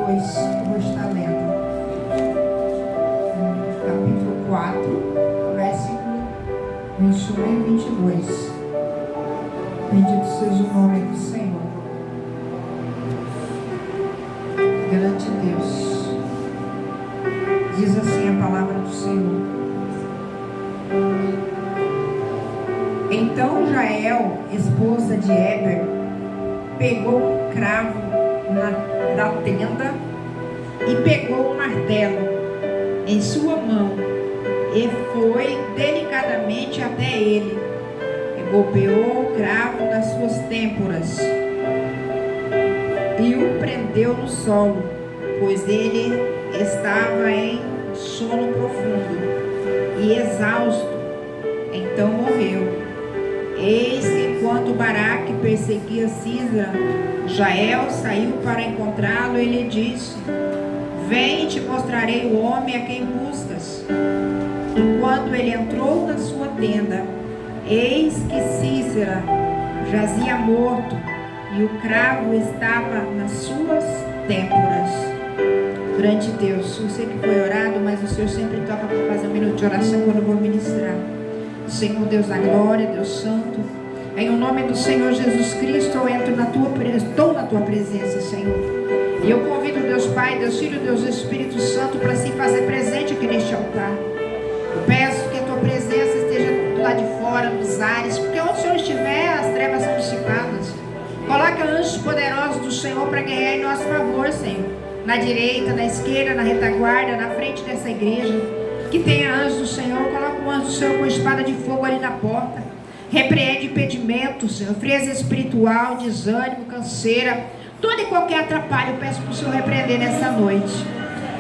22, eu vou estar lendo. Capítulo 4, versículo 21 e 22. Bendito seja o nome do Senhor. Grande Deus. Diz assim a palavra do Senhor. Então Jael, esposa de Heber, pegou um cravo da tenda e pegou um martelo em sua mão e foi delicadamente até ele e golpeou o cravo nas suas têmporas e o prendeu no solo, pois ele estava em sono profundo e exausto. Então morreu. Eis que enquanto Baraque perseguia Sisra, Jael saiu para encontrá-lo e lhe disse: Vem e te mostrarei o homem a quem buscas. Enquanto ele entrou na sua tenda, eis que Sisra jazia morto e o cravo estava nas suas têmporas. Grande Deus, eu sei que foi orado, mas o Senhor sempre toca para fazer um minuto de oração quando eu vou ministrar. Senhor Deus da glória, Deus santo, em o nome do Senhor Jesus Cristo, eu entro estou na tua presença, Senhor. E eu convido Deus Pai, Deus Filho, Deus Espírito Santo para se fazer presente aqui neste altar. Eu peço que a tua presença esteja do lado de fora, nos ares, porque onde o Senhor estiver, as trevas são dissipadas. Coloca anjos poderosos do Senhor para guerrear em nosso favor, Senhor. Na direita, na esquerda, na retaguarda, na frente dessa igreja. Que tenha anjos do Senhor. Coloca o anjo do Senhor com espada de fogo ali na porta. Repreende impedimento, Senhor. Frieza espiritual, desânimo, canseira, todo e qualquer atrapalho. Eu peço para o Senhor repreender nessa noite.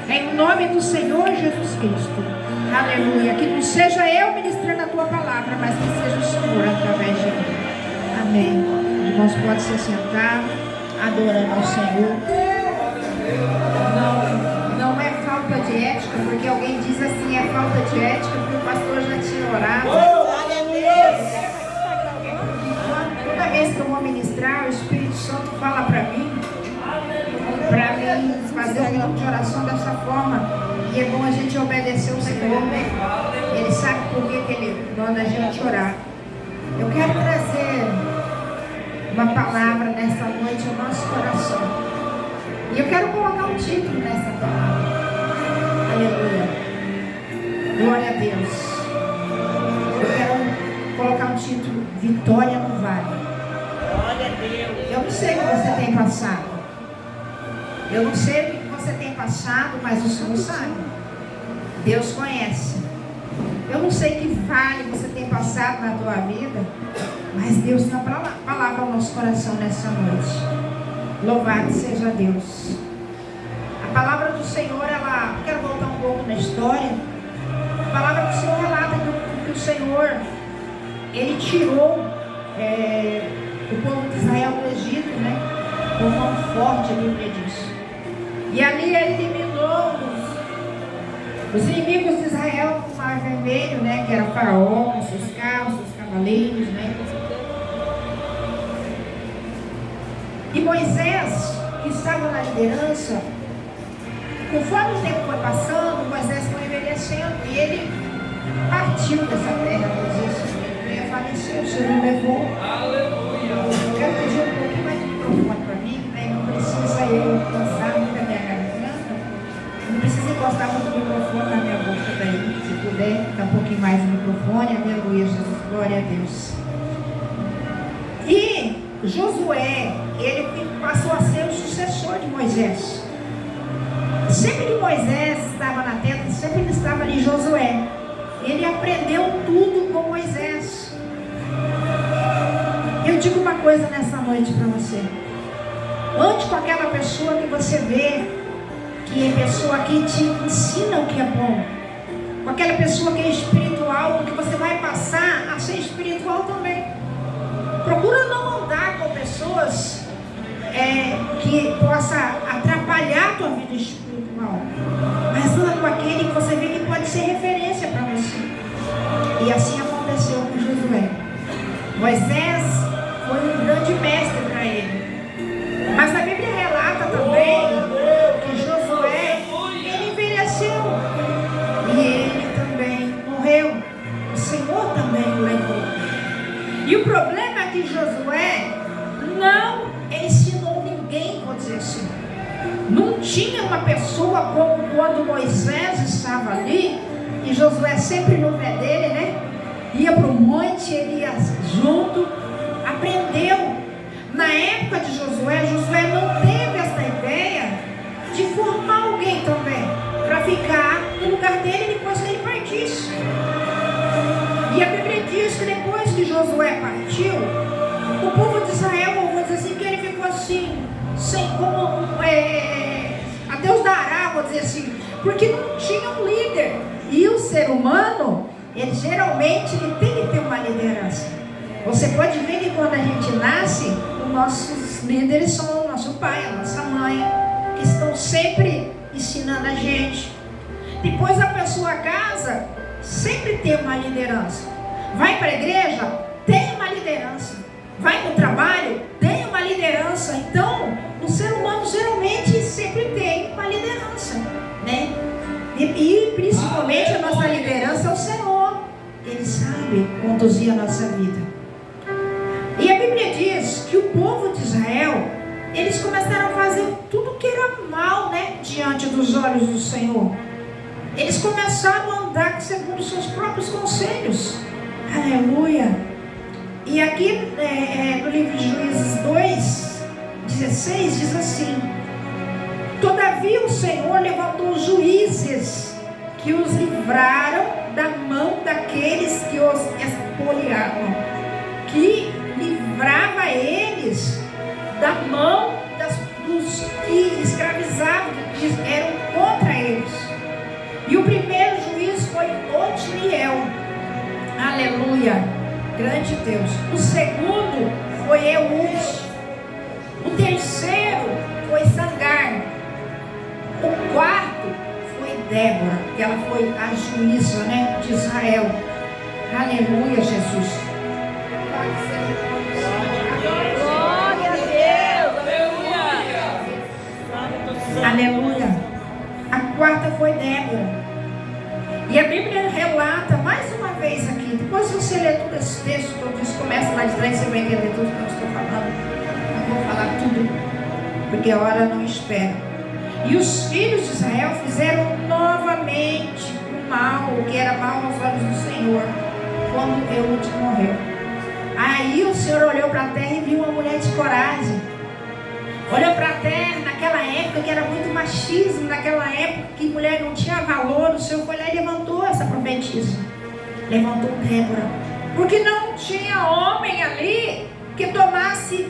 Em nome do Senhor Jesus Cristo. Aleluia. Que não seja eu ministrando a tua palavra, mas que seja o Senhor através de mim. Amém. Os irmãos podem se sentar, adorando ao Senhor. Não é falta de ética, porque alguém diz assim, é falta de ética, porque o pastor já tinha orado. Toda vez que eu vou ministrar, o Espírito Santo fala para mim fazer um minuto de oração dessa forma. E é bom a gente obedecer o Senhor, né? Ele sabe por que ele manda a gente orar. Eu quero trazer uma palavra nessa noite ao nosso coração. E eu quero colocar um título nessa palavra. Aleluia. Glória a Deus. Eu quero colocar um título: Vitória no Vale. Glória a Deus. Eu não sei o que você tem passado. Eu não sei o que você tem passado, mas o Senhor sabe. Deus conhece. Eu não sei que falha você tem passado na tua vida, mas Deus tem uma palavra ao nosso coração nessa noite. Louvado seja Deus. A palavra do Senhor, quero voltar um pouco na história. A palavra do Senhor relata que o Senhor, ele tirou o povo de Israel do Egito, né? Com mão forte, a Bíblia diz. E ali ele eliminou os inimigos de Israel com o Mar Vermelho, né? Que era Faraó, com seus carros, seus cavaleiros, né? E Moisés, que estava na liderança, conforme o tempo foi passando, Moisés foi envelhecendo e ele partiu dessa terra. Ele veio a falecer, o Senhor levou. Aleluia. Eu quero pedir um pouquinho mais de microfone para mim, né? Não precisa eu cansar muito a minha garganta. Não precisa encostar muito o microfone na minha boca daí. Se puder, dar um pouquinho mais de microfone. Aleluia, Jesus. Glória a Deus. E Josué, ele passou a ser o sucessor de Moisés. Sempre que Moisés estava na tenda, sempre estava ali Josué. Ele aprendeu tudo com Moisés. Eu digo uma coisa nessa noite para você. Ande com aquela pessoa que você vê, que é pessoa que te ensina o que é bom. Com aquela pessoa que é espiritual, que você vai passar a ser espiritual também. Procura não andar com pessoas que possa atrapalhar a tua vida espiritual, mas anda com aquele que você vê que pode ser referência para você. E assim aconteceu com Josué. Moisés foi um grande mestre para ele, mas a Bíblia relata também que tinha uma pessoa como quando Moisés estava ali, e Josué sempre no pé dele, né? Ia para o monte, ele ia junto, aprendeu. Na época de Josué, Josué não teve essa ideia de formar alguém também, para ficar no lugar dele depois que ele partisse. E a Bíblia diz que depois que Josué partiu, o povo de Israel, vou dizer assim, que ele ficou assim, sem como, a Deus dará, vou dizer assim, porque não tinha um líder. E o ser humano, ele geralmente ele tem que ter uma liderança. Você pode ver que quando a gente nasce, os nossos líderes são o nosso pai, a nossa mãe, que estão sempre ensinando a gente. Depois a pessoa casa, sempre tem uma liderança. Vai para a igreja, tem uma liderança. Vai para o trabalho, tem uma liderança. Então, o ser humano geralmente sempre tem uma liderança, né? E principalmente a nossa liderança é o Senhor. Ele sabe conduzir a nossa vida. E a Bíblia diz que o povo de Israel, eles começaram a fazer tudo que era mal, né? Diante dos olhos do Senhor. Eles começaram a andar segundo os seus próprios conselhos. Aleluia. E aqui no livro de Juízes 2:16 diz assim: todavia o Senhor levantou juízes que os livraram da mão daqueles que os expoliavam, que livrava eles da mão dos que escravizavam, que eram contra eles. E o primeiro juiz foi Otniel. Aleluia, grande Deus. O segundo foi Eude. O terceiro foi Sangar. O quarto foi Débora, que ela foi a juíza, né, de Israel. Aleluia, Jesus. Glória a Deus. Aleluia. Aleluia. A quarta foi Débora. E a Bíblia relata mais uma vez aqui. Depois você lê todo esse texto, todo isso começa lá de trás, você vai entender tudo que eu estou falando. Não vou falar tudo, porque a hora não espera. E os filhos de Israel fizeram novamente o mal, o que era mal aos olhos do Senhor, quando Eude morreu. Aí o Senhor olhou para a terra e viu uma mulher de coragem. Olhou para a terra naquela época que era muito machismo, naquela época que mulher não tinha valor. O Senhor foi lá e levantou essa profetisa, levantou Débora, porque não tinha homem ali que tomasse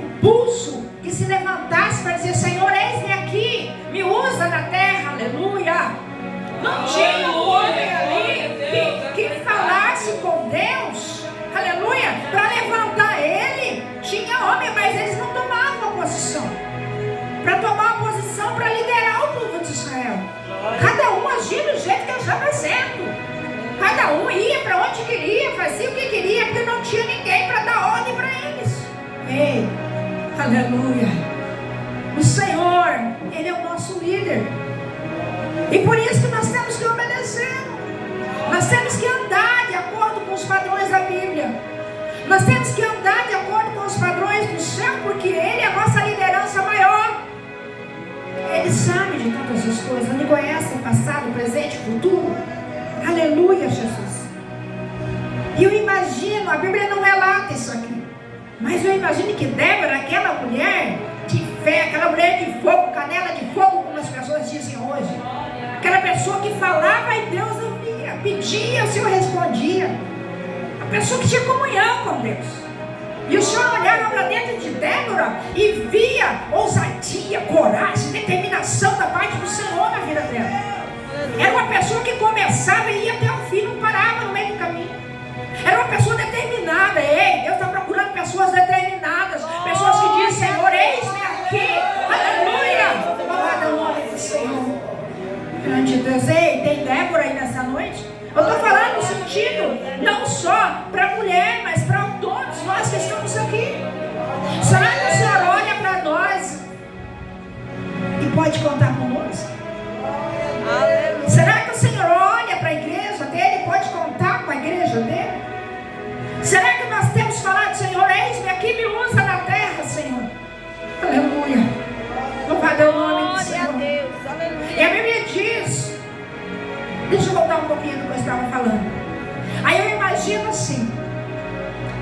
o pulso, que se levantasse para dizer: Senhor, eis-me aqui, me usa na terra, aleluia. Não tinha um homem ali que falasse com Deus, aleluia, para levantar ele. Tinha homem, mas eles não tomavam a posição, para tomar a posição para liderar o povo de Israel. Cada um agia do jeito que achava certo. Cada um ia para onde queria, fazia o que queria, porque não tinha ninguém para dar ordem para eles. Ei, aleluia. O Senhor, Ele é o nosso líder. E por isso que nós temos que obedecer. Nós temos que andar de acordo com os padrões da Bíblia. Nós temos que andar de acordo com os padrões do céu, porque Ele é a nossa liderança maior. Ele sabe de todas as coisas. Ele conhece o passado, presente, futuro. Aleluia, Jesus. E eu imagino, a Bíblia não relata isso aqui, mas eu imagino que Débora, aquela mulher de fé, aquela mulher de fogo, canela de fogo, como as pessoas dizem hoje, aquela pessoa que falava e Deus ouvia, pedia, o Senhor respondia, a pessoa que tinha comunhão com Deus. E o Senhor olhava para dentro de Débora e via ousadia, coragem, determinação da parte do Senhor na vida dela. Era uma pessoa que começava e ia até o fim, não parava no meio do caminho. Era uma pessoa determinada. Ei, Deus está procurando pessoas determinadas, pessoas que dizem: Senhor, eis-me aqui, aleluia, louvado é o nome do Senhor. Grande Deus. Ei, tem Débora aí nessa noite? Eu estou falando no sentido não só para a mulher, mas para todos nós que estamos aqui. Será que o Senhor olha para nós e pode contar conosco? Será que o Senhor olha para a igreja dele e pode contar com a igreja dele? Será que nós temos falado: Senhor, eis-me aqui, me usa na terra, Senhor? Aleluia. Louvado é o nome do Senhor. um pouquinho do que eu estava falando. Aí eu imagino assim,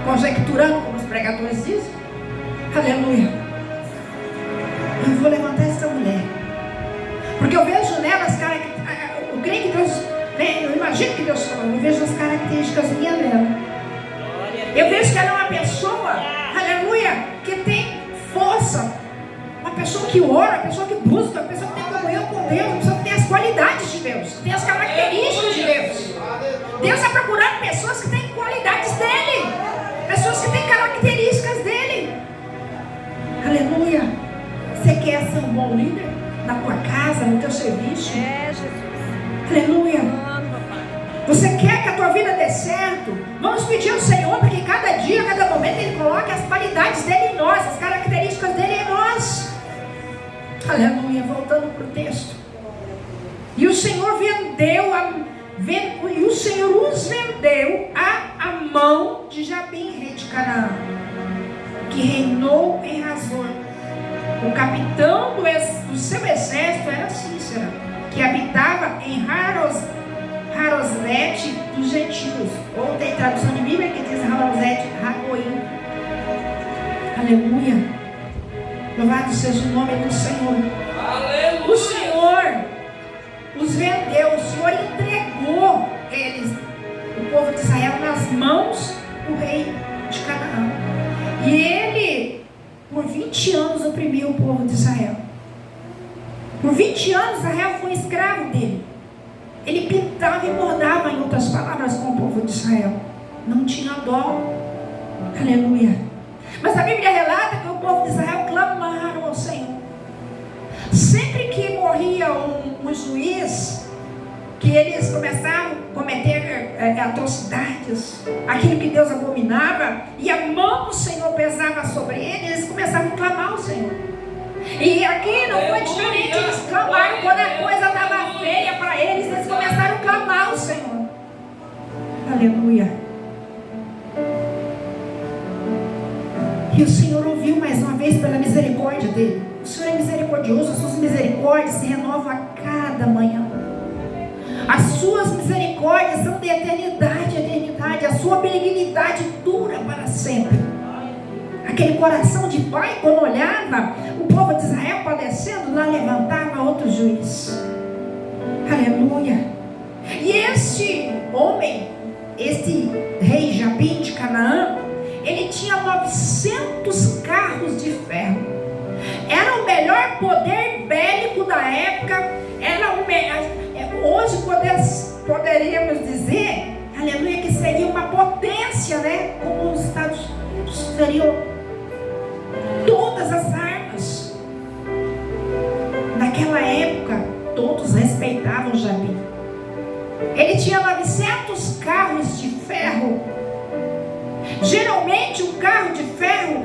conjecturando, como os pregadores dizem, aleluia, eu vou levantar essa mulher, porque eu vejo nela as características, eu creio que Deus, eu imagino que Deus falou, eu vejo as características minhas dela. Eu vejo que ela é uma pessoa, aleluia, que tem força, uma pessoa que ora, uma pessoa que busca, uma pessoa que tem comunhão com Deus, uma pessoa que tem as qualidades de Deus, que tem as características de Deus. Deus está procurando pessoas que têm qualidades dele, pessoas que têm características dele. Aleluia. Você quer ser um bom líder na tua casa, no teu serviço? Jesus. Aleluia. Você quer que a tua vida dê certo? Vamos pedir ao Senhor para que cada dia, cada momento Ele coloque as qualidades dele em nós, as características dele em nós. Aleluia. Voltando para o texto. E o Senhor e o Senhor os vendeu à mão de Jabim, rei de Canaã, que reinou em Hazor. O capitão do seu exército era Cícera, que habitava em Harosete dos gentios. Ou tem tradução de Bíblia que diz Harosete Ragoim. Aleluia. Louvado seja o nome do Senhor. Aleluia. O Senhor os vendeu, o Senhor entregou eles, o povo de Israel, nas mãos do rei de Canaã. E ele, por 20 anos, oprimiu o povo de Israel. Por 20 anos, Israel foi escravo dele. Ele pintava e bordava, em outras palavras, com o povo de Israel. Não tinha dó. Aleluia. Mas a Bíblia relata que o povo de Israel clamaram ao Senhor. Sempre que morria um juiz, que eles começavam a cometer atrocidades, aquilo que Deus abominava, e a mão do Senhor pesava sobre eles, eles começavam a clamar ao Senhor. E aqui não foi diferente, eles clamaram quando a coisa estava feia para eles, eles começaram a clamar ao Senhor. Aleluia. E o Senhor ouviu mais uma vez pela misericórdia dele. O Senhor é misericordioso, as suas misericórdias se renovam a cada manhã. As suas misericórdias são de eternidade a eternidade. A sua benignidade dura para sempre. Aquele coração de pai, quando olhava o povo de Israel padecendo, lá levantava outro juiz. Aleluia. E este homem, este rei Jabim de Canaã, ele tinha 900 carros de ferro. Era o melhor poder bélico da época. Era o melhor. Hoje poderíamos dizer, aleluia, que seria uma potência, né? Como os Estados Unidos seriam todas as armas. Naquela época, todos respeitavam Jabim. Ele tinha 900 carros de ferro. Geralmente, um carro de ferro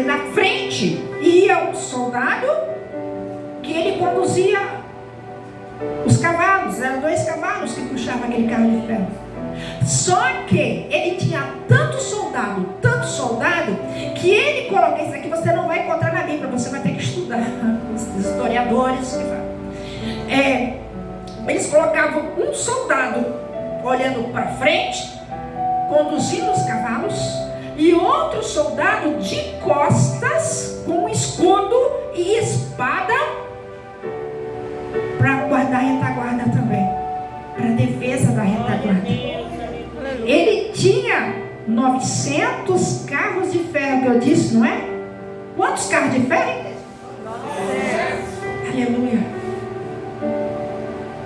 na frente ia um soldado que ele conduzia os cavalos. Eram 2 cavalos que puxavam aquele carro de ferro. Só que ele tinha tanto soldado, que ele colocou, isso aqui você não vai encontrar na Bíblia, você vai ter que estudar. Os historiadores que falam. Eles colocavam um soldado olhando para frente, conduzindo os cavalos, e outro soldado de costas com escudo e espada para guardar a retaguarda também, para a defesa da retaguarda. Ele tinha 900 carros de ferro, que eu disse, não é? Quantos carros de ferro? Aleluia.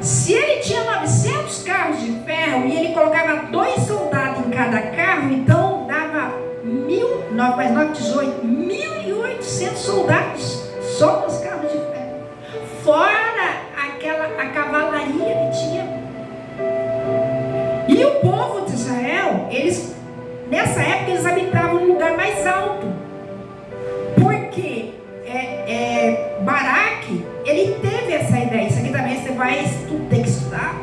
Se ele tinha 900 carros de ferro e ele colocava 2 soldados em cada carro, então dava 1.800 soldados só nos carros de ferro. Fora a cavalaria que tinha. E o povo de Israel, nessa época eles habitavam num lugar mais alto. Porque Baraque, ele teve essa ideia. Isso aqui também você vai ter que estudar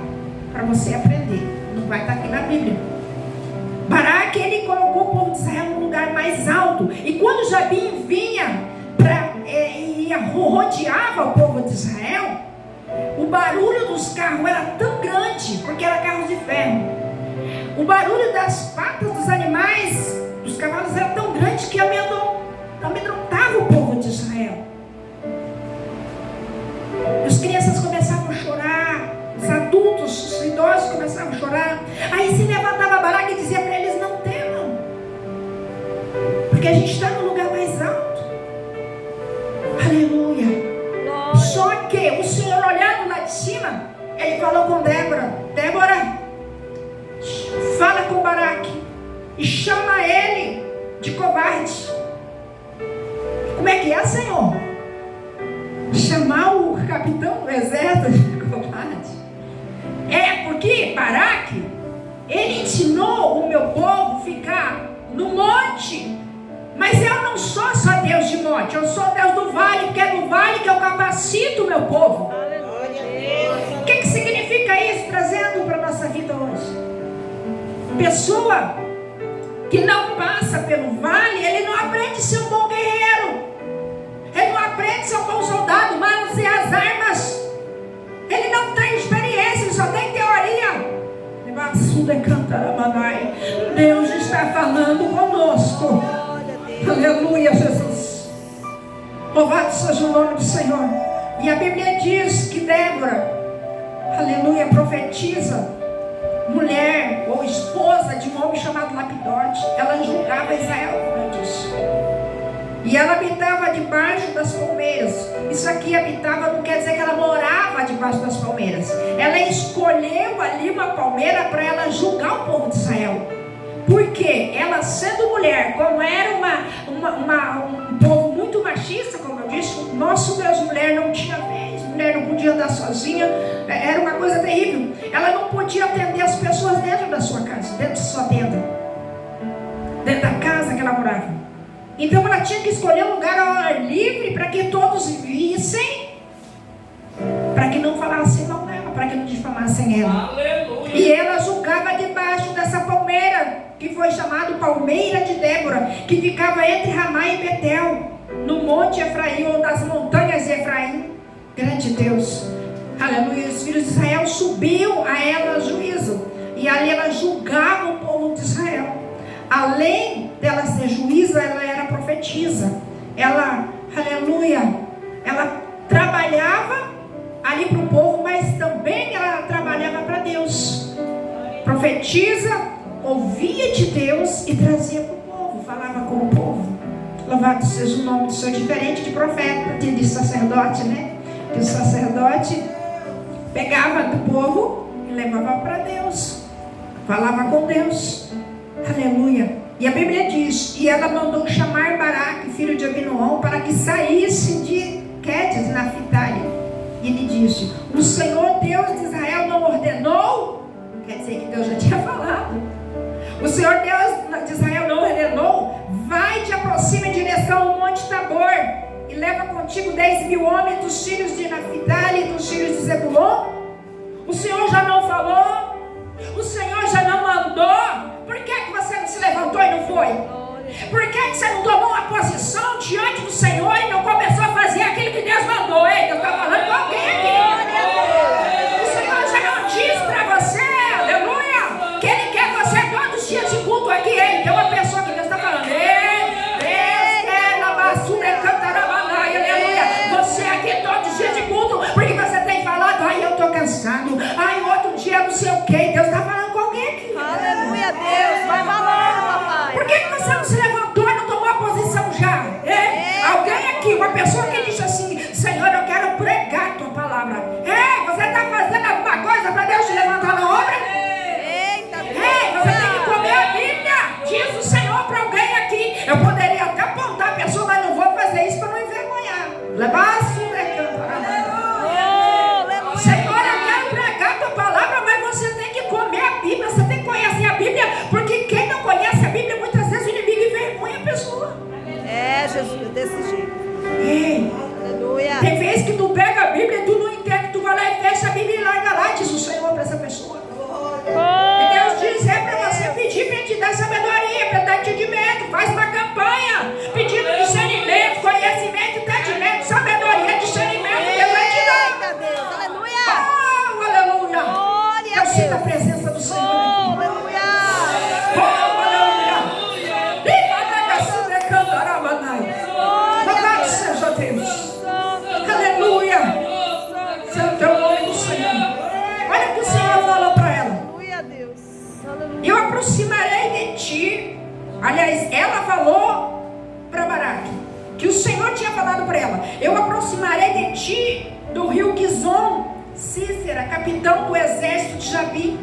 para você aprender. Não vai estar aqui na Bíblia. Baraque, ele colocou o povo de Israel num lugar mais alto. E quando Jabim vinha e rodeava o povo de Israel, O barulho dos carros era tão grande, porque era carros de ferro. O barulho das patas dos animais, dos cavalos, era tão grande que amedrontava o povo de Israel. As crianças começavam a chorar, os adultos, os idosos começavam a chorar. Aí se levantava Baraque e dizia para eles: não temam, porque a gente está no lugar mais alto. Aleluia. Só que o Senhor, olhando lá de cima, ele falou com Débora: Débora, fala com Baraque e chama ele de covarde. Como é que é, Senhor? Chamar o capitão do exército de covarde? É porque Baraque, ele ensinou o meu povo a ficar no monte. Mas eu não sou só Deus de monte, eu sou Deus do vale, porque é no vale que eu capacito o meu povo. O que significa isso, trazendo para a nossa vida hoje? Pessoa que não passa pelo vale, ele não aprende a ser um bom guerreiro, ele não aprende a ser um bom soldado, manusear as armas, ele não tem experiência, ele só tem teoria. Deus está falando conosco. Aleluia, Jesus. Louvado seja o nome do Senhor. E a Bíblia diz que Débora, aleluia, profetiza, mulher ou esposa de um homem chamado Lapidote. Ela julgava Israel, como eu disse. E ela habitava debaixo das palmeiras. Isso aqui, habitava, não quer dizer que ela morava debaixo das palmeiras. Ela escolheu ali uma palmeira para ela julgar o povo de Israel. Porque ela, sendo mulher, como era um povo muito machista, como eu disse, o nosso Deus, mulher não tinha vez, mulher não podia andar sozinha, era uma coisa terrível. Ela não podia atender as pessoas dentro da sua casa, dentro da sua tenda, dentro da casa que ela morava. Então ela tinha que escolher um lugar ao ar livre para que todos vissem, para que não falassem mal dela, para que não difamassem ela. Aleluia. E ela julgava debaixo dessa palmeira, que foi chamado Palmeira de Débora, que ficava entre Ramá e Betel, no monte Efraim, ou nas montanhas de Efraim. Grande Deus, aleluia. Os filhos de Israel subiam a ela juízo, e ali ela julgava o povo de Israel. Além dela ser juíza, ela era profetisa. Ela, aleluia, ela trabalhava ali para o povo, mas também ela trabalhava para Deus. Profetiza, ouvia de Deus e trazia para o povo, falava com o povo. Louvado seja o nome do Senhor, diferente de profeta, de sacerdote, né? Que o sacerdote pegava do povo e levava para Deus, falava com Deus. Aleluia. E a Bíblia diz: e ela mandou chamar Baraque, filho de Abinoão, para que saísse de Quedes, Naphtali. E ele disse: o Senhor Deus de Israel não ordenou? Quer dizer que Deus já tinha falado. O Senhor Deus de Israel não ordenou? Vai, te aproxima em direção ao Monte Tabor e leva contigo 10.000 homens dos filhos de Naphtali e dos filhos de Zebulon. O Senhor já não falou? O Senhor já não mandou? Por que você não se levantou e não foi? Por que você não tomou uma posição diante do Senhor e não começou a fazer aquilo que Deus mandou? Ei, Deus está falando com alguém aqui. O Senhor já não diz para você, aleluia, que Ele quer você todos os dias de culto aqui. Ei, tem uma pessoa que Deus está falando. Aleluia. Você aqui todos os dias de culto, porque você tem falado: ai, eu estou cansado. Ai, outro dia não sei o que. Deus está falando com alguém aqui. Aleluia, Deus. Vai falando, papai. Por que você não se levantou e não tomou a posição já? Alguém aqui, uma pessoa que diz assim: Senhor, eu quero pregar a tua palavra. Você está fazendo alguma coisa para Deus te levantar na obra? Eita, você tem que comer a Bíblia. Diz o Senhor para alguém aqui. Eu poderia até apontar a pessoa, mas não vou fazer isso para não envergonhar. Levar-se, Senhor, eu quero pregar a tua palavra, mas você tem que comer a Bíblia, você tem que conhecer a Bíblia, porque quem não conhece a Bíblia, muitas vezes o inimigo envergonha a pessoa. Jesus, desse jeito. Ei, aleluia. Tem vezes que tu pega a Bíblia e tu não entende, tu vai lá e fecha a Bíblia e larga lá, diz o Senhor para essa pessoa. E Deus diz: é para você pedir para Ele te dar sabedoria, para dar entendimento. Faz uma campanha pedindo discernimento, conhecimento, entendimento, sabedoria, discernimento. Deus vai te dar. Deus, aleluia. Aliás, ela falou para Baraque que o Senhor tinha falado para ela: eu aproximarei de ti do rio Gizom Cícera, capitão do exército de Jabi,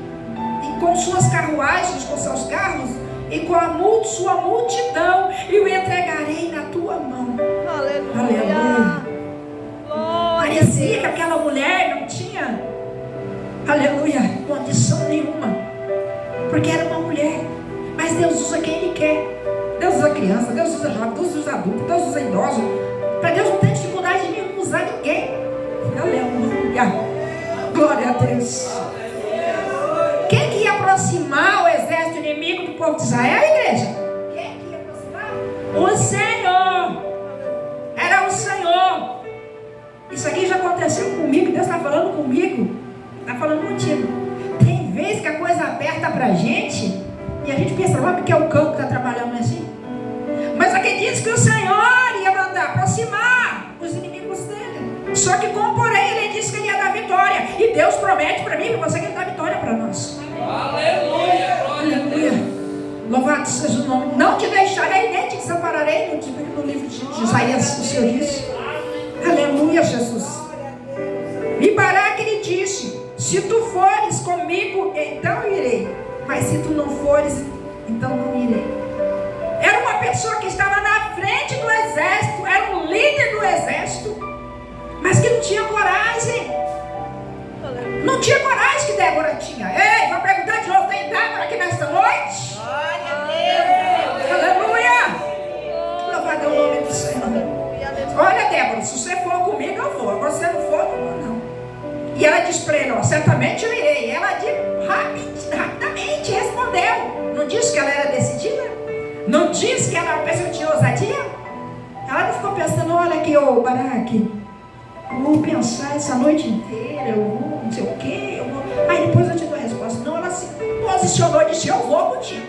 e com suas carruagens, com seus carros, e com a sua multidão, e o entregarei na tua mão. Aleluia. Parecia que aquela mulher não tinha, aleluia, condição nenhuma, porque era uma mulher. Mas Deus usa quem Ele quer. Deus usa criança, Deus usa jovem, Deus usa adulto, Deus usa idoso. Para Deus não tem dificuldade nenhuma usar ninguém. Aleluia. Glória a Deus. Quem que ia aproximar o exército inimigo do povo de Israel, igreja? Quem que ia aproximar? O Senhor. Era o Senhor. Isso aqui já aconteceu comigo. Deus está falando comigo. Está falando contigo. Tem vezes que a coisa aperta para a gente e a gente pensa logo que é o campo que está trabalhando assim. Mas aqui diz que o Senhor ia mandar aproximar os inimigos dele. Só que com porém ele disse que ele ia dar vitória. E Deus promete para mim e para você que ele dá vitória para nós. Aleluia. Aleluia. Louvado seja o nome. Não te deixarei nem te desampararei. No livro de Isaías o Senhor disse. Aleluia, Jesus. E Baraque lhe disse: se tu fores comigo, então irei. Mas se tu não fores, então não irei. Era uma pessoa que estava na frente do exército, era um líder do exército, mas que não tinha coragem. Não tinha coragem que Débora tinha. Ei, vou perguntar de novo: tem Débora aqui nesta noite? Glória a Deus. Aleluia. Louvado é o nome do Senhor. Olha, Débora, se você for comigo, eu vou. Agora, se você não for, não vou, não. E ela disse para ele: ó, certamente eu irei. Ela rapidamente respondeu. Não disse que ela era decidida? Não disse que ela era uma pessoa que tinha ousadia? Ela não ficou pensando: olha aqui, ô Baraque, eu vou pensar essa noite inteira, eu vou não sei o quê, eu vou... aí depois eu te dou a resposta. Não, ela se posicionou e disse: eu vou contigo.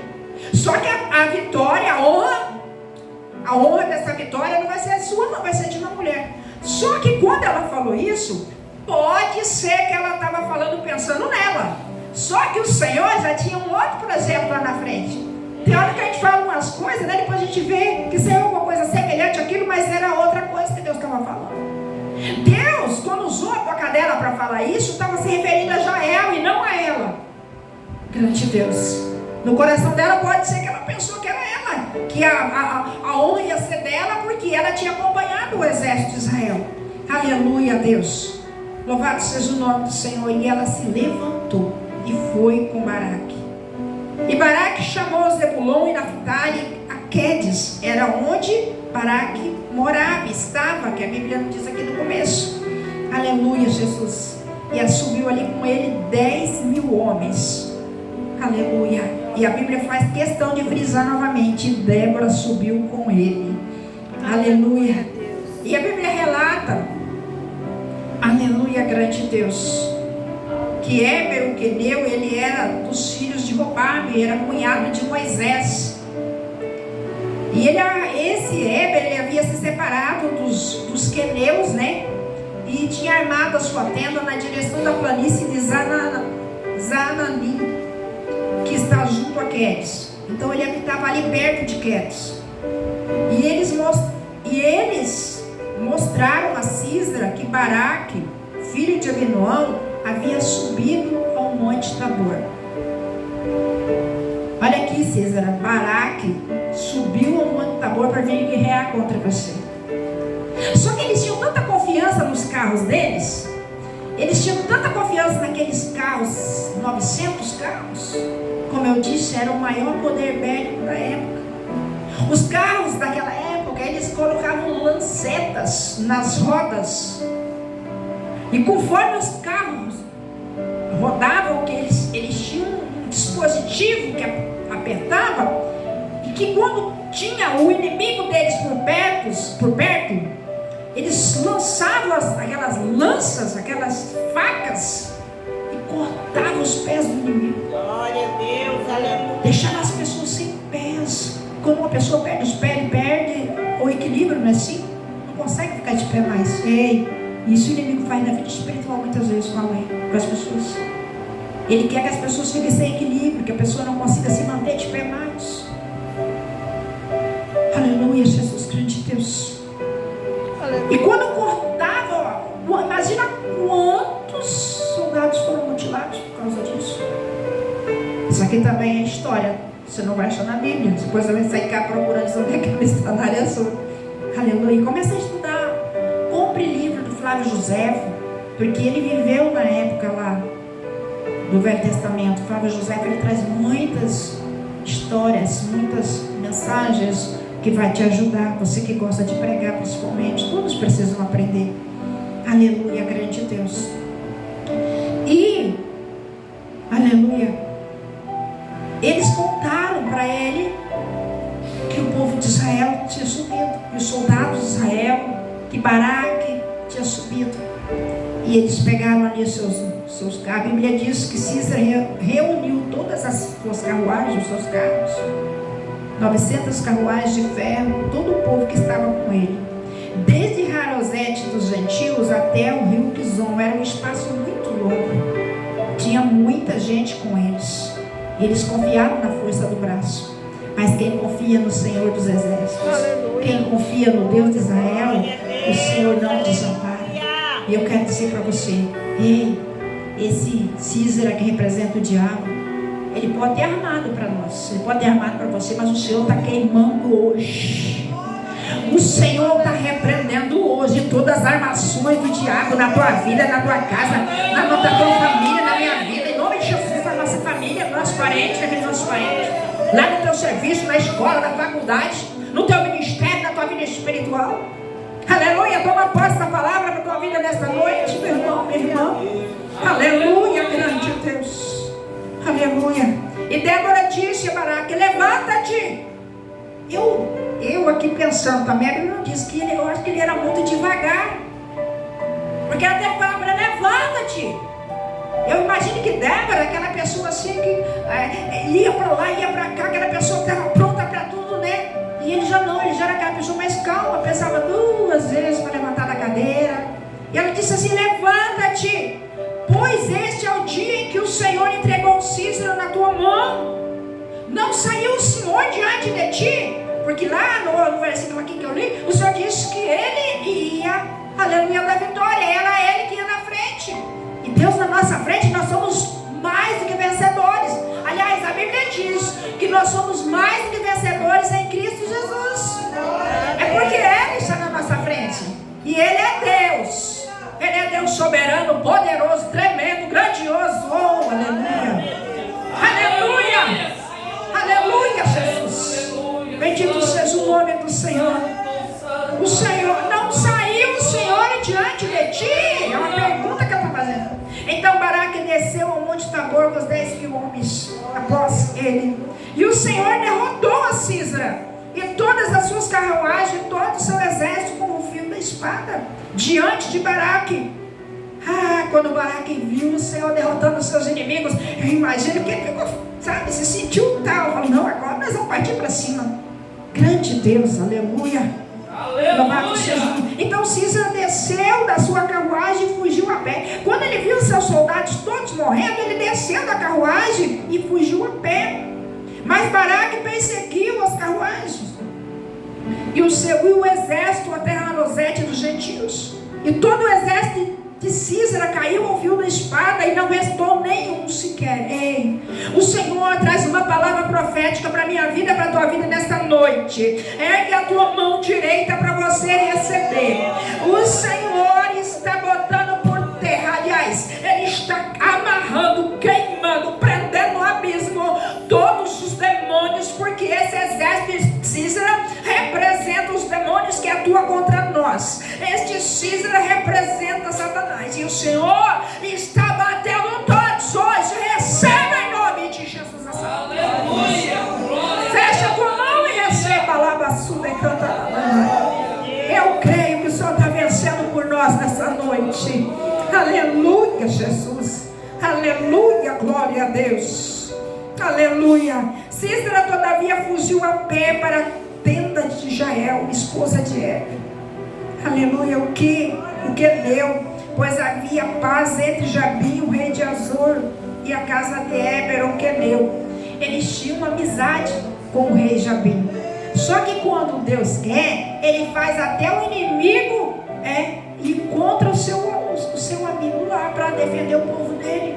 Só que a vitória, a honra dessa vitória não vai ser sua, não, vai ser de uma mulher. Só que quando ela falou isso, pode ser que ela estava falando pensando nela. Só que o Senhor já tinha um outro projeto lá na frente. Tem hora que a gente fala umas coisas, né? Depois a gente vê que saiu alguma coisa semelhante àquilo, mas era outra coisa que Deus estava falando. Deus, quando usou a boca dela para falar isso, estava se referindo a Jael e não a ela. Grande Deus. No coração dela pode ser que ela pensou que era ela, que a honra ia ser dela, porque ela tinha acompanhado o exército de Israel. Aleluia, Deus. Louvado seja o nome do Senhor. E ela se levantou e foi com Baraque. E Baraque chamou Zebulon e Naphtali a Quedes, era onde Baraque morava, estava, que a Bíblia não diz aqui no começo. Aleluia, Jesus. E subiu ali com ele 10.000 homens. Aleluia. E a Bíblia faz questão de frisar novamente: Débora subiu com ele. Aleluia. E a Bíblia relata, aleluia, grande Deus, que Éber, o queneu, ele era dos filhos de Robabe, era cunhado de Moisés. E esse Éber, ele havia se separado dos queneus, né? E tinha armado a sua tenda na direção da planície de Zananim, que está junto a Quedes. Então ele habitava ali perto de Quedes. E eles mostraram a Sísera que Baraque, filho de Abinoão, havia subido ao monte Tabor. Olha aqui, Sísera, Baraque subiu ao monte Tabor para vir guerrear contra você. Só que eles tinham tanta confiança nos carros deles, eles tinham tanta confiança naqueles carros, 900 carros, como eu disse, era o maior poder bélico da época. Os carros daquela época, eles colocavam lancetas nas rodas, e conforme os carros rodavam, que eles tinham um dispositivo que apertava, e que quando tinha o inimigo deles por perto, eles lançavam aquelas lanças, aquelas facas, e cortavam os pés do inimigo. Glória a Deus, aleluia. Deixavam as pessoas sem pés. Quando uma pessoa perde os pés, ele perde o equilíbrio, não é assim? Não consegue ficar de pé mais. Ei, isso o inimigo faz na vida espiritual muitas vezes com as pessoas. Ele quer que as pessoas fiquem sem equilíbrio, que a pessoa não consiga se manter de pé mais. Aleluia, Jesus, grande Deus. E quando cortava, imagina quantos soldados foram mutilados por causa disso. Isso aqui também é história. Você não vai achar na Bíblia. Depois você vai sair cá procurando onde é que ela está na área azul. Aleluia. E começa a estudar. Compre livro do Flávio Josefo, porque ele viveu na época lá do Velho Testamento. O Flávio Josefo, ele traz muitas histórias, muitas mensagens que vai te ajudar. Você que gosta de pregar, principalmente, todos precisam aprender. Aleluia, grande Deus. E aleluia, eles contaram para ele que o povo de Israel tinha subido, e os soldados de Israel, que Baraque tinha subido. E eles pegaram ali seus carros. A Bíblia diz que Císara reuniu todas as suas carruagens, os seus carros, 900 carruagens de ferro, todo o povo que estava com ele, desde Harosete dos gentios até o rio Quizon. Era um espaço muito longo, tinha muita gente com eles. Eles confiaram na força do braço. Mas quem confia no Senhor dos Exércitos, quem confia no Deus de Israel, o Senhor não desampara. E eu quero dizer para você, ei, esse Císara que representa o diabo, ele pode ter armado para nós, ele pode ter armado para você, mas o Senhor está queimando hoje. O Senhor está repreendendo hoje todas as armações do diabo na tua vida, na tua casa, na tua família, na minha vida, em nome de Jesus, na nossa família, no nosso parente, naquele nosso parente, lá no teu serviço, na escola, na faculdade, no teu ministério, na tua vida espiritual. Aleluia, toma posse da palavra para a tua vida nesta noite, meu irmão, minha irmã. Aleluia, grande Deus. Aleluia. E Débora disse a Baraque: levanta-te. Eu aqui pensando também, a Bíblia não diz que eu acho que ele era muito devagar, porque ela até fala: levanta-te. Eu imagino que Débora, aquela pessoa assim que ia para lá, ia para cá, aquela pessoa que estava pronta para tudo, né? E ele já era aquela pessoa mais calma, pensava 2 vezes para levantar da cadeira. E ela disse assim: levanta-te, pois este é o dia em que o Senhor entregou Císara na tua mão. Não saiu o Senhor diante de ti? Porque lá no versículo aqui que eu li, o Senhor disse que ele ia, aleluia, da vitória. Era ele que ia na frente. E Deus na nossa frente, nós somos mais do que vencedores. Aliás, a Bíblia diz que nós somos mais do que vencedores em Cristo Jesus. É porque Ele está na nossa frente. E Ele é Deus. Ele é Deus soberano, poderoso, tremendo, grandioso. Oh, aleluia. Aleluia. Aleluia, Jesus. Bendito seja o nome do Senhor. O Senhor, não saiu o Senhor diante de ti? É uma pergunta que eu estou fazendo. Então Baraque desceu ao Monte Tabor com os 10.000 homens após ele. E o Senhor derrotou a Císara e todas as suas carruagens, todo o seu exército com o fio da espada, diante de Baraque. Quando Baraque viu o Senhor derrotando os seus inimigos, eu imagino que ele ficou, sabe, se sentiu tal. Falou: não, agora nós vamos partir para cima. Grande Deus, aleluia. Então Císara desceu da sua carruagem e fugiu a pé. Quando ele viu os seus soldados todos morrendo, ele desceu da carruagem e fugiu a pé. Mas Baraque perseguiu as carruagens e o exército até Harosete dos gentios. E todo o exército de Císara caiu ao fio da espada e não restou nenhum sequer. Ei, o Senhor traz uma palavra profética para a minha vida, para a tua vida nesta noite. Ergue a tua mão direita para você receber. O Senhor está botando por terra, aliás, Ele está amarrando, queimando, prendendo no abismo todos os demônios, porque esse exército de Císara representa os demônios que atuam contra nós. Este Císara representa Satanás. E o Senhor está batendo todos hoje. Receba em nome de Jesus essa palavra. Fecha a tua mão e receba a labassuda e canta. Eu creio que o Senhor está vencendo por nós nessa noite. Aleluia, Jesus. Aleluia, glória a Deus. Aleluia. Císara todavia fugiu a pé para a tenda de Jael, esposa de Heber. Aleluia. O que deu? Pois havia paz entre Jabim, o rei de Azor, e a casa de Heber, o queneu. Eles tinham uma amizade com o rei Jabim. Só que quando Deus quer, Ele faz até o inimigo ir contra o seu amigo lá para defender o povo dele.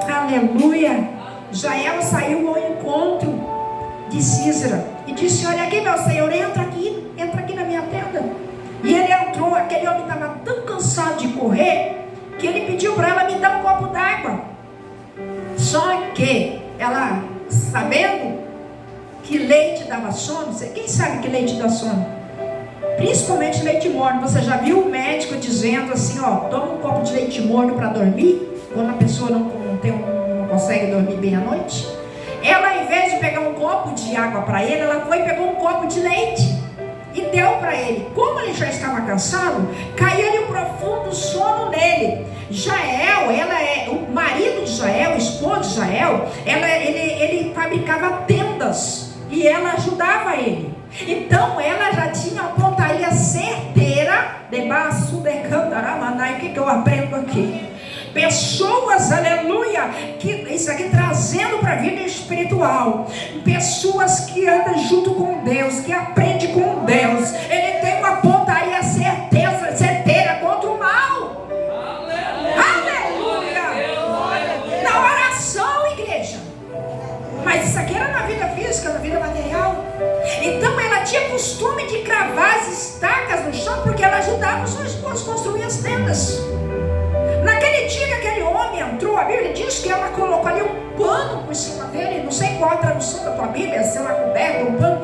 Aleluia. Jael saiu ao encontro de Sísera e disse: olha aqui, meu senhor, entra aqui na minha tenda. E ele entrou. Aquele homem estava tão cansado de correr que ele pediu para ela: me dar um copo d'água. Só que ela, sabendo que leite dava sono, quem sabe que leite dá sono? Principalmente leite morno. Você já viu o médico dizendo assim: ó, toma um copo de leite morno para dormir, quando a pessoa não consegue dormir bem à noite? Ela, ao invés de pegar um copo de água para ele, ela foi e pegou um copo de leite e deu para ele. Como ele já estava cansado, caiu-lhe um profundo sono nele. Jael, o marido de Jael, o esposo de Jael, ele fabricava tendas e ela ajudava ele. Então ela já tinha uma pontaria certeira debaixo de Cantaramanai. O que eu aprendo aqui? Pessoas, aleluia, que isso aqui trazendo para a vida espiritual, pessoas que andam junto com Deus, que aprendem com Deus. Ele tem uma pontaria certeira contra o mal. Aleluia. Na oração, igreja. Mas isso aqui era na vida física, na vida material. Então ela tinha costume de cravar as estacas no chão, porque ela ajudava o seu esposo a construir as tendas. Naquele dia que aquele homem entrou, a Bíblia diz que ela colocou ali um pano por cima dele. Não sei qual a tradução da tua Bíblia, se ela coberta um pano.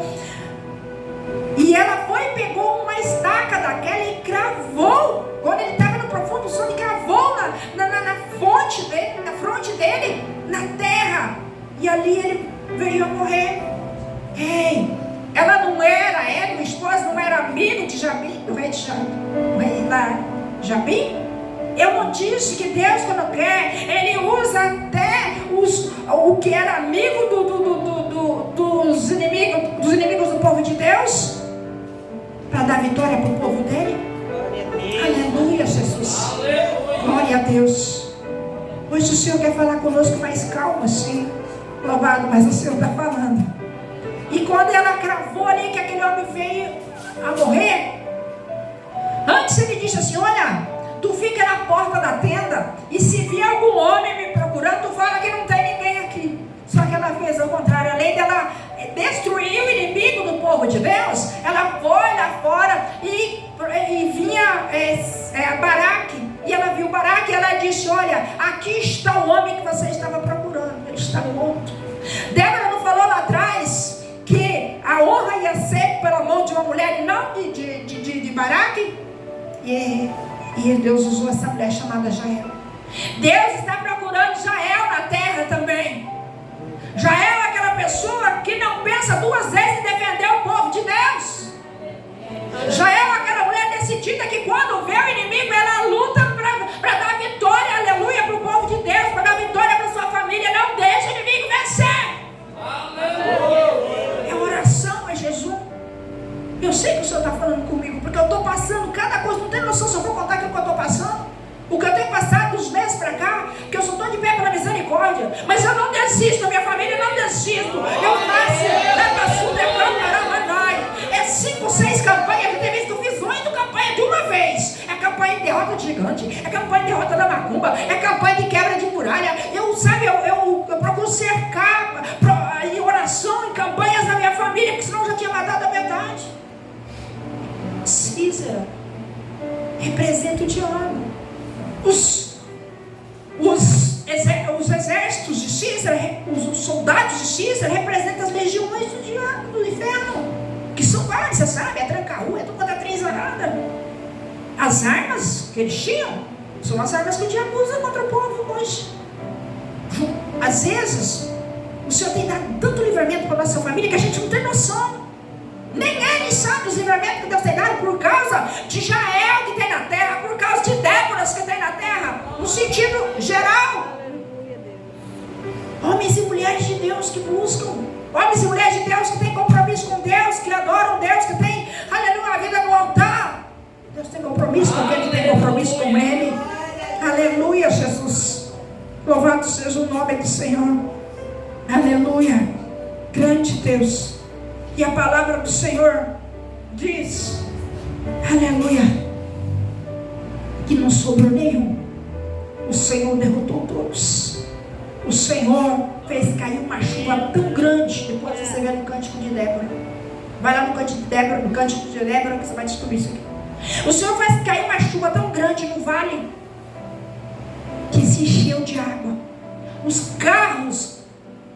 E ela foi e pegou uma estaca daquela e cravou. Quando ele estava no profundo sono, ele cravou na fronte dele, na terra. E ali ele veio a morrer. Ela não era, o esposo não era amigo de Jabim, do rei da Jabim. Eu não disse que Deus, quando quer, Ele usa até o que era amigo dos inimigos do povo de Deus, para dar vitória para o povo dele. Aleluia, Jesus. Glória a Deus. Hoje o Senhor quer falar conosco mais calmo, sim. Louvado, mas o Senhor está falando. E quando ela cravou ali que aquele homem veio a morrer, antes ele disse assim: olha, tu fica na porta da tenda e se vir algum homem me procurando, tu fala que não tem ninguém aqui. Só que ela fez ao contrário. Além dela destruir o inimigo do povo de Deus, ela foi lá fora e vinha Baraque. E ela viu Baraque e ela disse: olha, aqui está o homem que você estava procurando, ele está morto. Débora não falou lá atrás que a honra ia ser pela mão de uma mulher e não de Baraque? E Deus usou essa mulher chamada Jael. Deus está procurando Jael na terra também. Jael é aquela pessoa que não pensa duas vezes em defender o povo de Deus. Jael é aquela mulher decidida que quando vê o inimigo, ela luta para dar vitória, aleluia, para o povo de Deus, para dar vitória para a sua família. Não deixa o inimigo vencer. É oração, é jejum. Eu sei que o Senhor está falando comigo, porque eu estou passando cada coisa. Não tem noção se eu vou contar aquilo que eu estou passando. O que eu tenho passado dos meses para cá, que eu só estou de pé pela misericórdia. Mas eu não desisto, a minha família não desisto. Eu faço, é 5, 6 campanhas. Tem vezes que eu fiz 8 campanhas de uma vez. É campanha de derrota de gigante, é campanha de derrota da macumba, é campanha de quebra de muralha. Eu procuro cercar em oração, em campanhas da minha família, porque senão eu já tinha matado a metade. Sísera representa o diabo. Os exércitos de Sísera, os soldados de Sísera representam as legiões do diabo, do inferno, que são várias, você sabe, é tranca-rua, é toda trinzarada. As armas que eles tinham são as armas que o diabo usa contra o povo hoje. Às vezes o Senhor tem dado tanto livramento para a nossa família que a gente não tem noção. Nem ele sabe os livramentos que Deus tem dado por causa de Jael que tem na terra, por causa de Déboras que tem na terra, no sentido geral. Homens e mulheres de Deus que buscam, homens e mulheres de Deus que têm compromisso com Deus, que adoram Deus, que têm, aleluia, a vida no altar. Deus tem compromisso com aquele que tem compromisso com Ele. Aleluia, Jesus. Louvado seja o nome do Senhor. Aleluia. Grande Deus. E a palavra do Senhor diz, aleluia, que não sobrou nenhum. O Senhor derrotou todos. O Senhor fez cair uma chuva tão grande. Depois você vê no Cântico de Débora. Vai lá no Cântico de Débora que você vai descobrir isso aqui. O Senhor fez cair uma chuva tão grande no vale que se encheu de água. Os carros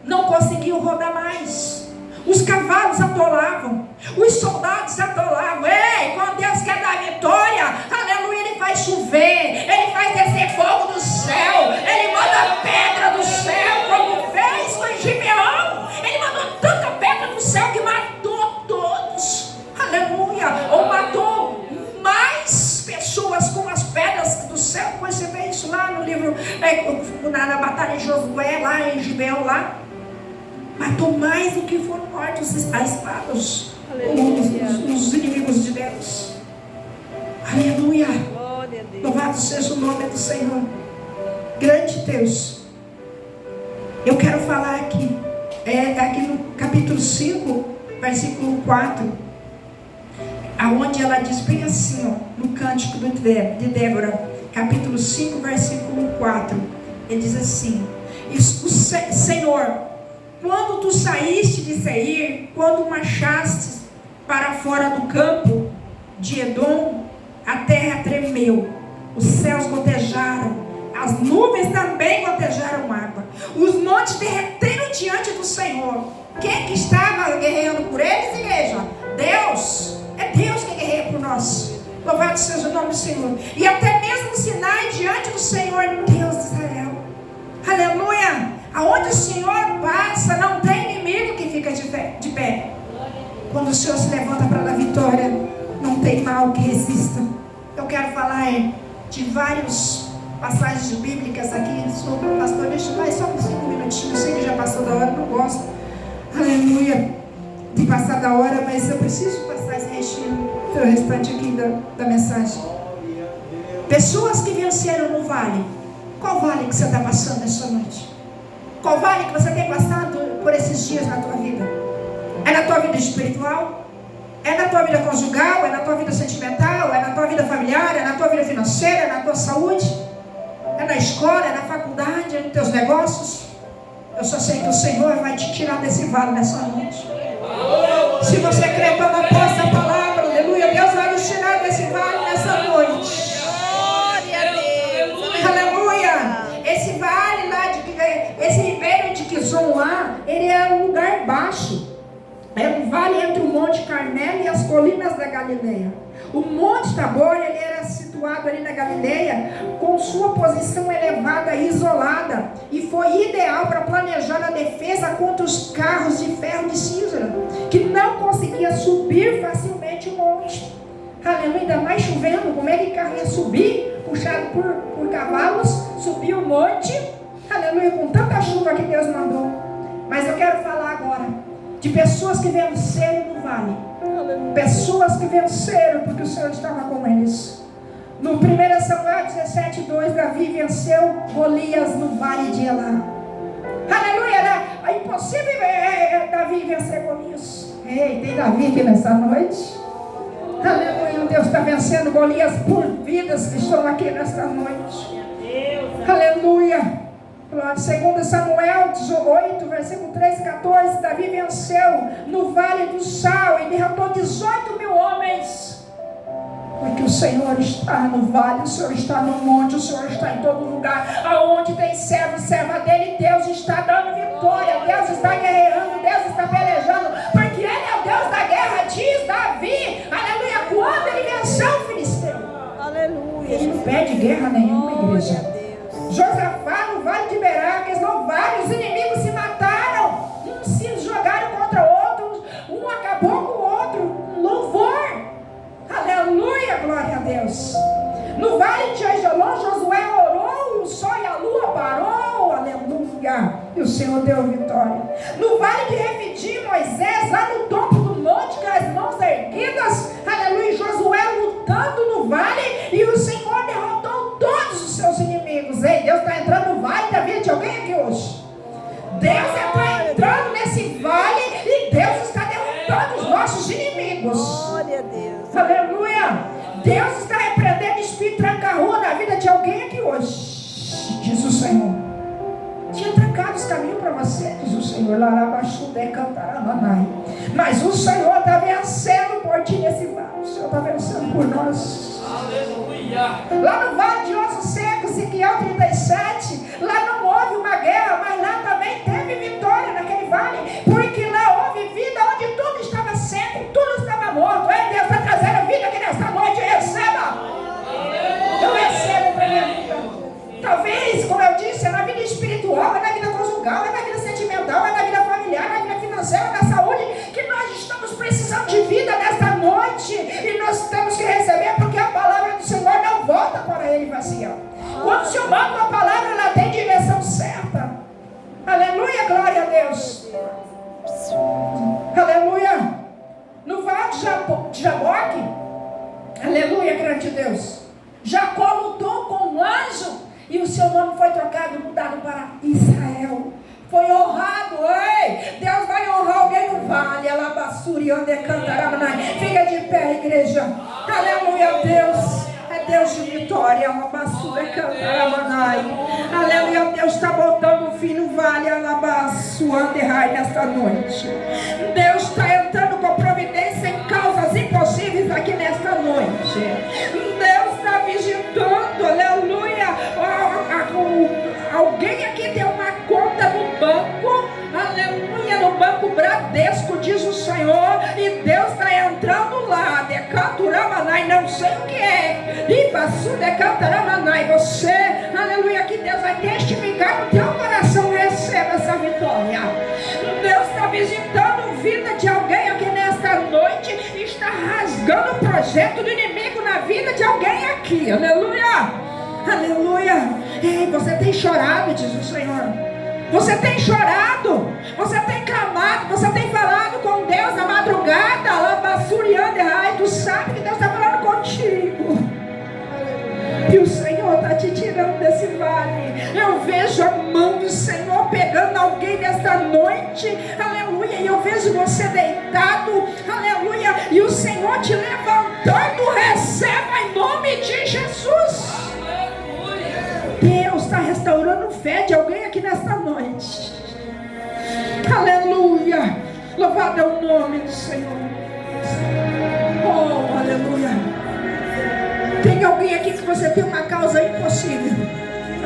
não conseguiam rodar mais. Os cavalos atolavam. Os soldados atolavam. Ei, quando Deus quer dar vitória, aleluia, Ele faz chover. Ele faz descer fogo do céu. Ele manda pedra do céu, como fez com Gibeão. Ele mandou tanta pedra do céu que matou todos. Aleluia. Ou matou mais pessoas com as pedras do céu. Você vê isso lá no livro, na batalha de Josué, lá em Gibeão, lá. Matou mais do que foram mortos a espadas, os inimigos de Deus. Aleluia. Louvado seja o nome do Senhor. Grande Deus. Eu quero falar aqui, aqui no capítulo 5, versículo 4, aonde ela diz bem assim, ó, no cântico de Débora, capítulo 5, versículo 4, ele diz assim: Senhor, quando tu saíste de Seir, quando marchaste para fora do campo de Edom, a terra tremeu, os céus gotejaram, as nuvens também gotejaram água, os montes derreteram diante do Senhor. Quem que estava guerreando por eles, igreja? Deus. É Deus que guerreia por nós. Louvado seja o nome do Senhor. E até mesmo Sinai diante do Senhor, Deus de Israel. Aleluia. Aonde o Senhor passa, não tem inimigo que fica de pé. Quando o Senhor se levanta para dar vitória, não tem mal que resista. Eu quero falar de várias passagens bíblicas aqui sobre o pastor. Deixa eu dar só uns 5 minutinhos. Sei que já passou da hora, não gosto, aleluia, de passar da hora, mas eu preciso passar esse restante aqui da mensagem. Pessoas que venceram no vale. Qual vale que você está passando essa noite? Qual vale que você tem passado por esses dias na tua vida? É na tua vida espiritual? É na tua vida conjugal? É na tua vida sentimental? É na tua vida familiar? É na tua vida financeira? É na tua saúde? É na escola? É na faculdade? É nos teus negócios? Eu só sei que o Senhor vai te tirar desse vale nessa noite. Se você crê, toma posse da palavra, aleluia, Deus vai nos tirar desse vale nessa noite. Aleluia. Esse vale lá, esse ribeiro de Quizon lá, ele é um lugar baixo. É um vale entre o Monte Carmelo e as colinas da Galileia. O Monte Tabor, ele era situado ali na Galileia, com sua posição elevada e isolada, e foi ideal para planejar a defesa contra os carros de ferro de Císara, que não conseguia subir facilmente o monte. Aleluia, ainda mais chovendo, como é que o carro ia subir, puxado por cavalos, subir o monte, aleluia, com tanta chuva que Deus mandou. Mas eu quero falar agora de pessoas que venceram no vale. Pessoas que venceram porque o Senhor estava com eles. No 1 Samuel 17:2, Davi venceu Golias no vale de Elá. Aleluia, né? É impossível Davi vencer Golias. Ei, tem Davi aqui nessa noite? Aleluia, Deus está vencendo Golias por vidas que estão aqui nesta noite. Aleluia. 2 Samuel 18, versículo 13 e 14, Davi venceu no vale do Sal e derrotou 18 mil homens. Porque o Senhor está no vale, o Senhor está no monte, o Senhor está em todo lugar. Aonde tem servo e serva dele, Deus está dando vitória, Deus está guerreando, Deus está pelejando, porque Ele é o Deus da guerra, diz Davi, aleluia, quando ele venceu o filisteu. Aleluia. Ele não pede guerra nenhuma, igreja. Josafá no vale de Beracas, no vale, os inimigos se mataram, uns se jogaram contra outros, um acabou com o outro, louvor, aleluia, glória a Deus. No vale de Aijalon, Josué orou, o sol e a lua parou, aleluia, e o Senhor deu vitória. No vale de Refidim, Moisés, lá no topo do monte, com as mãos erguidas, aleluia, Josué lutando no vale, e o Senhor derrotou todos os seus inimigos. Ei, Deus está entrando no vale da vida de alguém aqui hoje. Deus está entrando nesse vale e Deus está derrotando você, diz o Senhor. Mas o Senhor está vencendo por ti nesse vale. O Senhor está vencendo por nós. Aleluia. Lá no vale de ossos secos, Ezequiel 37, lá não houve uma guerra, mas lá também teve vitória naquele vale, porque lá houve vida onde tudo estava seco, tudo estava morto. Ei, Deus está trazendo vida aqui nesta noite. Receba. Eu recebo para minha vida. Talvez, como eu disse, é na vida espiritual, é na vida conjugal, é na vida sentimental, é na vida familiar, é na vida financeira, é na saúde, que nós estamos precisando de vida nesta noite, e nós temos que receber, porque a palavra do Senhor não volta para Ele vazia. Quando o Senhor manda uma palavra, ela tem direção certa. Aleluia, glória a Deus. Aleluia. No vale de Jaboque, aleluia, grande Deus, Jacó lutou com um anjo, e o seu nome foi trocado, mudado para Israel. Foi honrado. Ei, Deus vai honrar alguém no vale. Alabassuri, onde cantará. Fica de pé, igreja. Aleluia, Deus. É Deus de vitória. Alabassuri, cantará. Aleluia, Deus está botando um fim no vale. Alabassuri, nesta noite. Deus está entrando com providência em causas impossíveis aqui nesta noite. Deus está visitando, aleluia. Alguém aqui tem uma conta no banco, aleluia, no banco Bradesco, diz o Senhor, e Deus está entrando lá, decanturamanai, não sei o que é, ibaçu decantaramanai, você, aleluia, que Deus vai testificar no teu coração, receba essa vitória. Deus está visitando vida de alguém aqui nesta noite, e está rasgando o projeto do inimigo na vida de alguém aqui, aleluia. Aleluia. Ei, você tem chorado, diz o Senhor. Você tem chorado, você tem clamado, você tem falado com Deus na madrugada. Alabassuriande, tu sabe que Deus está falando contigo. E o Senhor está te tirando desse vale. Eu vejo a mão do Senhor pegando alguém nesta noite. Aleluia. E eu vejo você deitado. Aleluia. E o Senhor te levantando. Receba em nome de Jesus. Deus está restaurando fé de alguém aqui nesta noite. Aleluia. Louvado é o nome do Senhor. Oh, aleluia. Tem alguém aqui que você tem uma causa impossível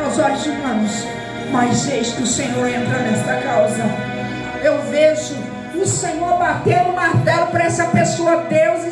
aos olhos humanos, mas eis que o Senhor entra nesta causa. Eu vejo o Senhor batendo o martelo para essa pessoa. Deus